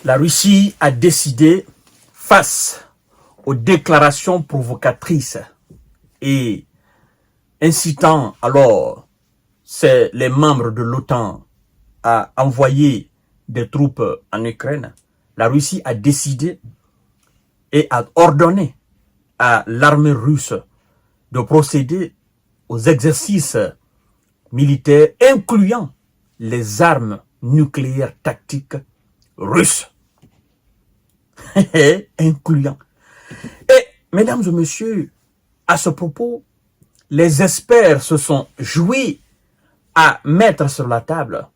La Russie a décidé, face aux déclarations provocatrices et incitant alors les membres de l'OTAN à envoyer des troupes en Ukraine, la Russie a décidé et a ordonné à l'armée russe de procéder aux exercices militaires incluant les armes nucléaires tactiques russes. Incluant. Et, mesdames et messieurs, à ce propos, les experts se sont joués à mettre sur la table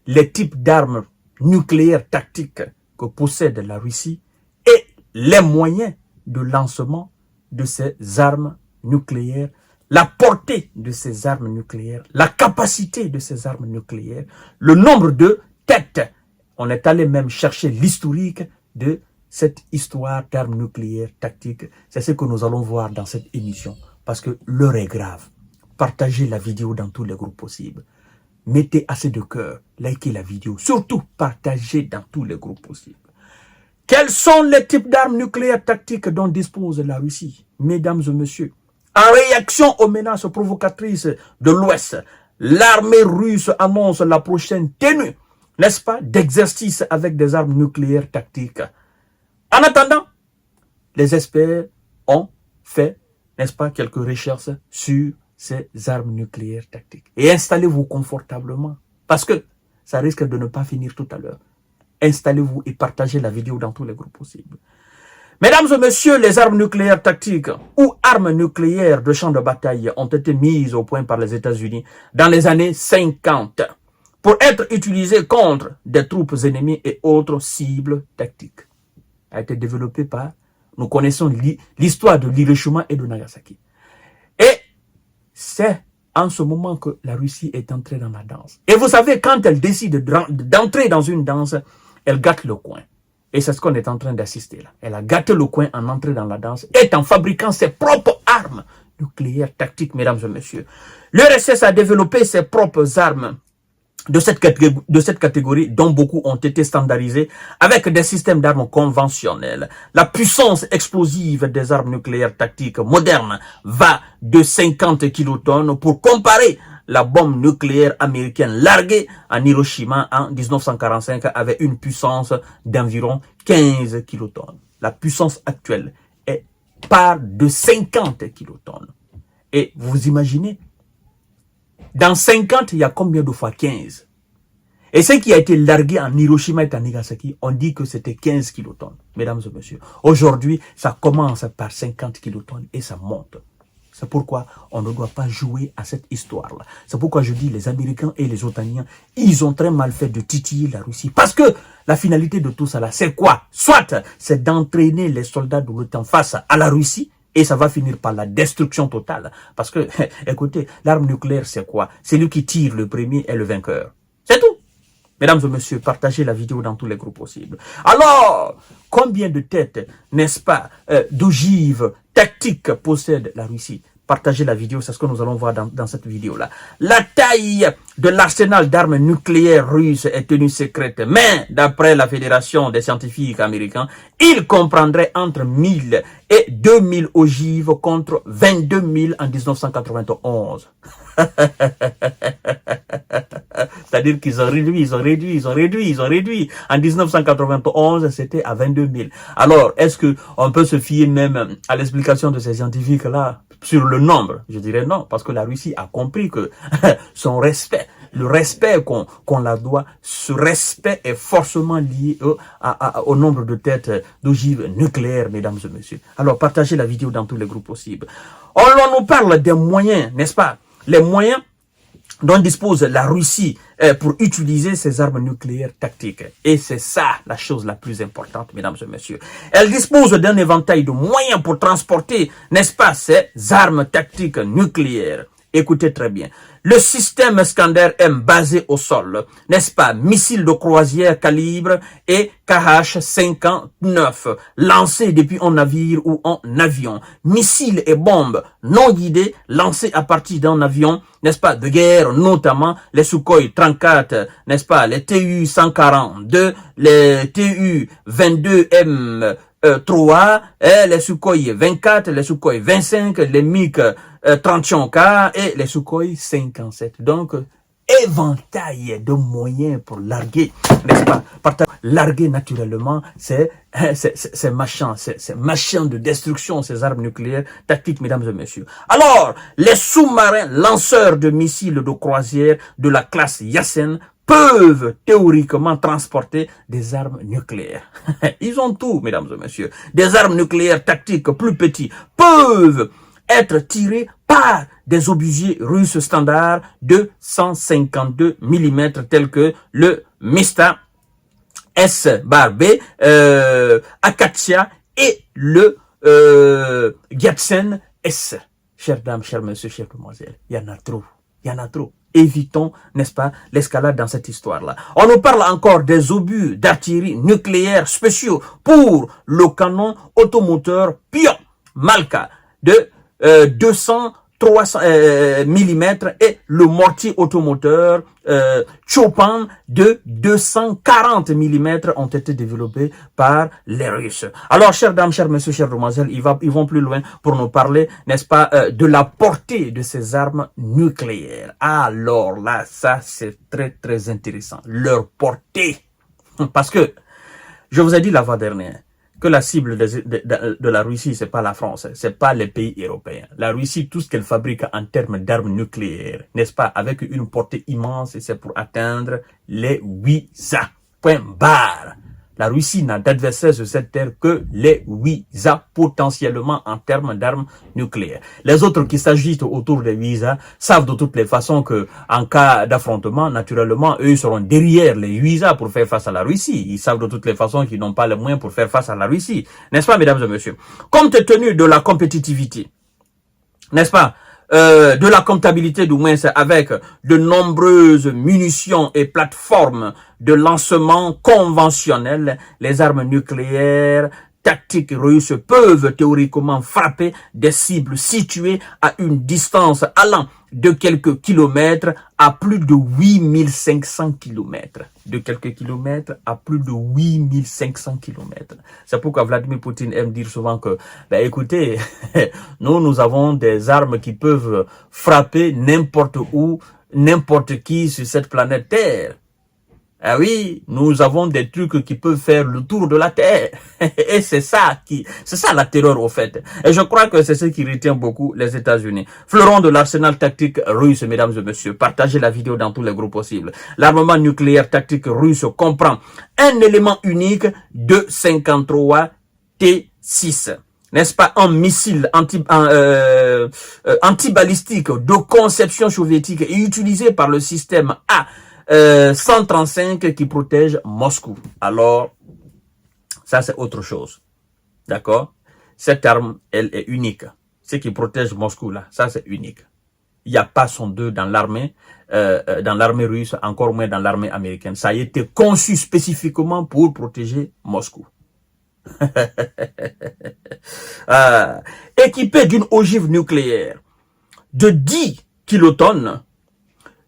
les types d'armes nucléaires tactiques que possède la Russie et les moyens de lancement de ces armes nucléaires, la portée de ces armes nucléaires, la capacité de ces armes nucléaires, le nombre de têtes. On est allé même chercher l'historique de cette histoire d'armes nucléaires tactiques. C'est ce que nous allons voir dans cette émission, parce que l'heure est grave. Partagez la vidéo dans tous les groupes possibles. Mettez assez de cœur, likez la vidéo, surtout partagez dans tous les groupes possibles. Quels sont les types d'armes nucléaires tactiques dont dispose la Russie, mesdames et messieurs? En réaction aux menaces provocatrices de l'Ouest, l'armée russe annonce la prochaine tenue, n'est-ce pas, d'exercices avec des armes nucléaires tactiques. En attendant, les experts ont fait, n'est-ce pas, quelques recherches sur ces armes nucléaires tactiques. Et installez-vous confortablement, parce que ça risque de ne pas finir tout à l'heure. Installez-vous et partagez la vidéo dans tous les groupes possibles. Mesdames et messieurs, les armes nucléaires tactiques ou armes nucléaires de champ de bataille ont été mises au point par les États-Unis dans les années 50 pour être utilisées contre des troupes ennemies et autres cibles tactiques. A été développé par, nous connaissons l'histoire de Hiroshima et de Nagasaki. Et c'est en ce moment que la Russie est entrée dans la danse. Et vous savez, quand elle décide d'entrer dans une danse, elle gâte le coin. Et c'est ce qu'on est en train d'assister là. Elle a gâté le coin en entrant dans la danse et en fabriquant ses propres armes nucléaires tactiques, mesdames et messieurs. L'URSS a développé ses propres armes de cette catégorie dont beaucoup ont été standardisés avec des systèmes d'armes conventionnels. La puissance explosive des armes nucléaires tactiques modernes va de 50 kilotonnes pour comparer la bombe nucléaire américaine larguée en Hiroshima en 1945 avait une puissance d'environ 15 kilotonnes. La puissance actuelle est part de 50 kilotonnes. Et vous imaginez, dans 50, il y a combien de fois 15? Et ce qui a été largué en Hiroshima et en Nagasaki, on dit que c'était 15 kilotonnes, mesdames et messieurs. Aujourd'hui, ça commence par 50 kilotonnes et ça monte. C'est pourquoi on ne doit pas jouer à cette histoire-là. C'est pourquoi je dis les Américains et les Otaniens, ils ont très mal fait de titiller la Russie. Parce que la finalité de tout ça là, c'est quoi? Soit c'est d'entraîner les soldats de l'OTAN face à la Russie, et ça va finir par la destruction totale. Parce que, écoutez, l'arme nucléaire, c'est quoi? C'est lui qui tire le premier et le vainqueur. C'est tout. Mesdames et messieurs, partagez la vidéo dans tous les groupes possibles. Alors, combien de têtes, n'est-ce pas, d'ogives tactiques possède la Russie? Partagez la vidéo, c'est ce que nous allons voir dans cette vidéo-là. La taille de l'arsenal d'armes nucléaires russes est tenue secrète, mais d'après la Fédération des scientifiques américains, il comprendrait entre 1000 et 2000 ogives contre 22 000 en 1991. C'est-à-dire qu'ils ont réduit. En 1991, c'était à 22 000. Alors, est-ce qu'on peut se fier même à l'explication de ces scientifiques-là sur le nombre? Je dirais non, parce que la Russie a compris que son respect, le respect qu'on la doit, ce respect est forcément lié au nombre de têtes d'ogives nucléaires, mesdames et messieurs. Alors, partagez la vidéo dans tous les groupes possibles. On nous parle des moyens, n'est-ce pas? Les moyens dont dispose la Russie pour utiliser ses armes nucléaires tactiques. Et c'est ça la chose la plus importante, mesdames et messieurs. Elle dispose d'un éventail de moyens pour transporter, n'est-ce pas, ces armes tactiques nucléaires. Écoutez très bien. Le système Iskander-M basé au sol, n'est-ce pas, missile de croisière calibre et KH-59, lancé depuis un navire ou en avion. Missiles et bombes non guidés lancés à partir d'un avion, n'est-ce pas, de guerre, notamment les Sukhoi 34, n'est-ce pas, les TU-142, les TU-22M, 3, les Sukhoi 24, les Sukhoi 25, les MiG 31K et les Sukhoi 57. Donc, éventail de moyens pour larguer, n'est-ce pas? Larguer naturellement, c'est machin, c'est machin de destruction, ces armes nucléaires tactiques, mesdames et messieurs. Alors, les sous-marins lanceurs de missiles de croisière de la classe Yasen peuvent théoriquement transporter des armes nucléaires. Ils ont tout, mesdames et messieurs. Des armes nucléaires tactiques plus petites peuvent être tirées par des obusiers russes standards de 152 mm tels que le Mista S-B, Akatia et le Gyatsen S. Chères dames, chers messieurs, chères demoiselles, il y en a trop. Il y en a trop. Évitons, n'est-ce pas, l'escalade dans cette histoire-là. On nous parle encore des obus d'artillerie nucléaire spéciaux pour le canon automoteur Pion Malka de 200-300 mm et le mortier automoteur Chopin de 240 mm ont été développés par les Russes. Alors, chères dames, chers messieurs, chères demoiselles, ils vont plus loin pour nous parler, n'est-ce pas, de la portée de ces armes nucléaires. Alors là, ça, c'est très, très intéressant. Leur portée. Parce que, je vous ai dit la fois dernière, que la cible de la Russie, c'est pas la France, c'est pas les pays européens. La Russie, tout ce qu'elle fabrique en termes d'armes nucléaires, n'est-ce pas, avec une portée immense, et c'est pour atteindre les 8A. Point barre. La Russie n'a d'adversaire sur cette terre que les 8A potentiellement en termes d'armes nucléaires. Les autres qui s'agitent autour des 8A savent de toutes les façons que, en cas d'affrontement, naturellement, eux seront derrière les 8A pour faire face à la Russie. Ils savent de toutes les façons qu'ils n'ont pas les moyens pour faire face à la Russie. N'est-ce pas, mesdames et messieurs? Compte tenu de la compétitivité, n'est-ce pas, de la comptabilité du moins avec de nombreuses munitions et plateformes de lancement conventionnelles, les armes nucléaires tactiques russes peuvent théoriquement frapper des cibles situées à une distance allant de quelques kilomètres à plus de 8500 kilomètres. De quelques kilomètres à plus de 8500 kilomètres. C'est pourquoi Vladimir Poutine aime dire souvent que, ben écoutez, nous avons des armes qui peuvent frapper n'importe où, n'importe qui sur cette planète Terre. Ah oui, nous avons des trucs qui peuvent faire le tour de la Terre. Et c'est ça la terreur au fait. Et je crois que c'est ce qui retient beaucoup les États-Unis. Fleuron de l'arsenal tactique russe, mesdames et messieurs. Partagez la vidéo dans tous les groupes possibles. L'armement nucléaire tactique russe comprend un élément unique de 53 T6. N'est-ce pas, un missile antibalistique de conception soviétique et utilisé par le système A. 135 qui protège Moscou. Alors, ça c'est autre chose. D'accord? Cette arme, elle est unique. Ce qui protège Moscou là, ça c'est unique. Il n'y a pas son deux dans l'armée russe, encore moins dans l'armée américaine. Ça a été conçu spécifiquement pour protéger Moscou. Équipé d'une ogive nucléaire de 10 kilotonnes,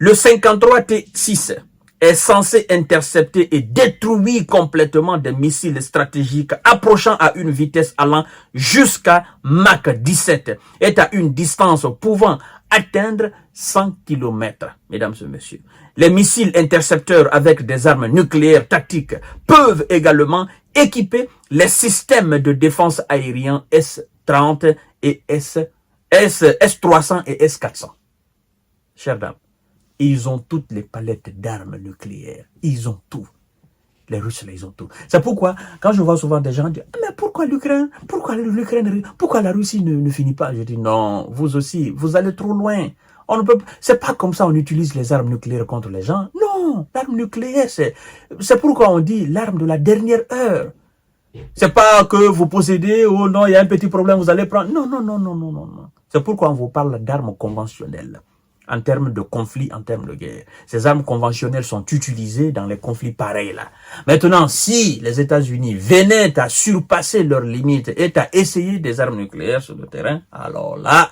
le 53T6 est censé intercepter et détruire complètement des missiles stratégiques approchant à une vitesse allant jusqu'à Mach 17 et à une distance pouvant atteindre 100 km, mesdames et messieurs. Les missiles intercepteurs avec des armes nucléaires tactiques peuvent également équiper les systèmes de défense aérien S-30 et S-300 et S-400. Chères dames, ils ont toutes les palettes d'armes nucléaires. Ils ont tout. Les Russes, là, ils ont tout. C'est pourquoi, quand je vois souvent des gens dire, mais pourquoi l'Ukraine? Pourquoi la Russie ne finit pas? Je dis, non, vous aussi, vous allez trop loin. On ne peut, c'est pas comme ça on utilise les armes nucléaires contre les gens. Non, l'arme nucléaire, c'est pourquoi on dit l'arme de la dernière heure. C'est pas que vous possédez, oh non, il y a un petit problème, vous allez prendre. Non. C'est pourquoi on vous parle d'armes conventionnelles. en termes de conflit, en termes de guerre. Ces armes conventionnelles sont utilisées dans les conflits pareils là. Maintenant, si les États-Unis venaient à surpasser leurs limites et à essayer des armes nucléaires sur le terrain, alors là,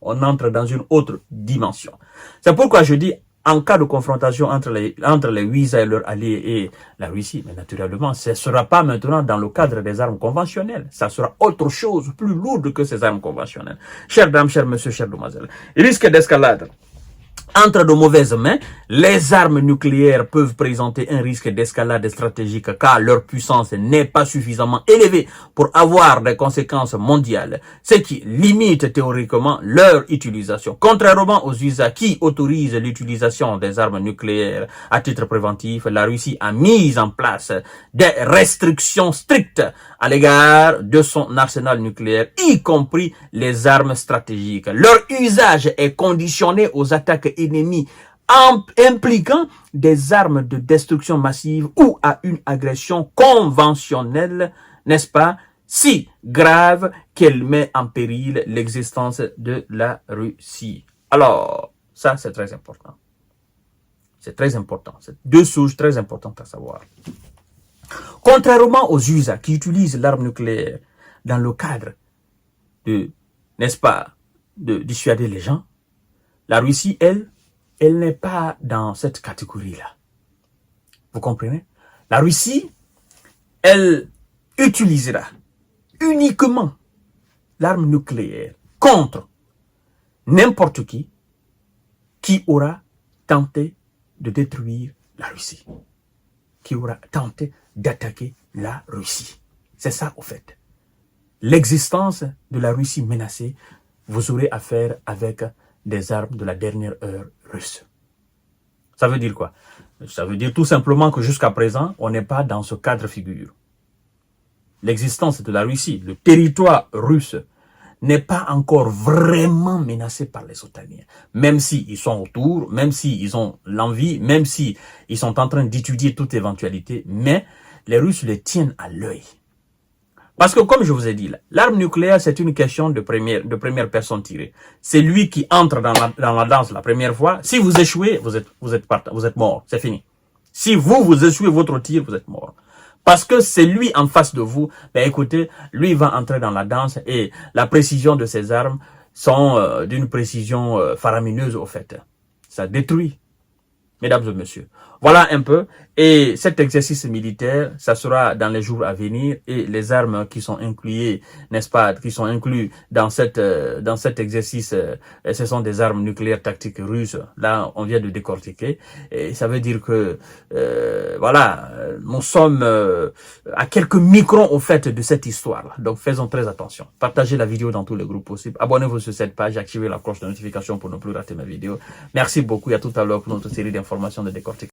on entre dans une autre dimension. C'est pourquoi je dis, en cas de confrontation entre les USA et leurs alliés et la Russie, mais naturellement, ce ne sera pas maintenant dans le cadre des armes conventionnelles. Ça sera autre chose, plus lourde que ces armes conventionnelles. Chères dames, chers messieurs, chères demoiselles, il risque d'escalade. Entre de mauvaises mains, les armes nucléaires peuvent présenter un risque d'escalade stratégique car leur puissance n'est pas suffisamment élevée pour avoir des conséquences mondiales, ce qui limite théoriquement leur utilisation. Contrairement aux USA qui autorisent l'utilisation des armes nucléaires à titre préventif, la Russie a mis en place des restrictions strictes à l'égard de son arsenal nucléaire, y compris les armes stratégiques. Leur usage est conditionné aux attaques ennemies impliquant des armes de destruction massive ou à une agression conventionnelle, n'est-ce pas, si grave qu'elle met en péril l'existence de la Russie. Alors, ça c'est très important. C'est très important. C'est deux choses très importantes à savoir. Contrairement aux USA qui utilisent l'arme nucléaire dans le cadre de, n'est-ce pas, de dissuader les gens, la Russie, elle n'est pas dans cette catégorie-là. Vous comprenez? La Russie, elle utilisera uniquement l'arme nucléaire contre n'importe qui aura tenté de détruire la Russie, qui aura tenté d'attaquer la Russie. C'est ça, au fait. L'existence de la Russie menacée, vous aurez affaire avec des armes de la dernière heure russe. Ça veut dire quoi? Ça veut dire tout simplement que jusqu'à présent, on n'est pas dans ce cadre figure. L'existence de la Russie, le territoire russe, n'est pas encore vraiment menacé par les Otaniens. Même s'ils sont autour, même s'ils ont l'envie, même s'ils sont en train d'étudier toute éventualité, mais les Russes les tiennent à l'œil. Parce que comme je vous ai dit, l'arme nucléaire, c'est une question de première personne tirée. C'est lui qui entre dans la danse la première fois. Si vous échouez, vous êtes mort. C'est fini. Si vous échouez votre tir, vous êtes mort. Parce que c'est lui en face de vous, ben écoutez, lui va entrer dans la danse et la précision de ses armes sont d'une précision faramineuse au fait. Ça détruit. Mesdames et messieurs, voilà un peu. Et cet exercice militaire, ça sera dans les jours à venir. Et les armes qui sont incluses, n'est-ce pas, qui sont incluses dans cet exercice, ce sont des armes nucléaires tactiques russes. Là, on vient de décortiquer. Et ça veut dire que, voilà, nous sommes à quelques microns au fait de cette histoire-là. Donc, faisons très attention. Partagez la vidéo dans tous les groupes possibles. Abonnez-vous sur cette page, activez la cloche de notification pour ne plus rater mes vidéos. Merci beaucoup et à tout à l'heure pour notre série d'informations de décortiquer.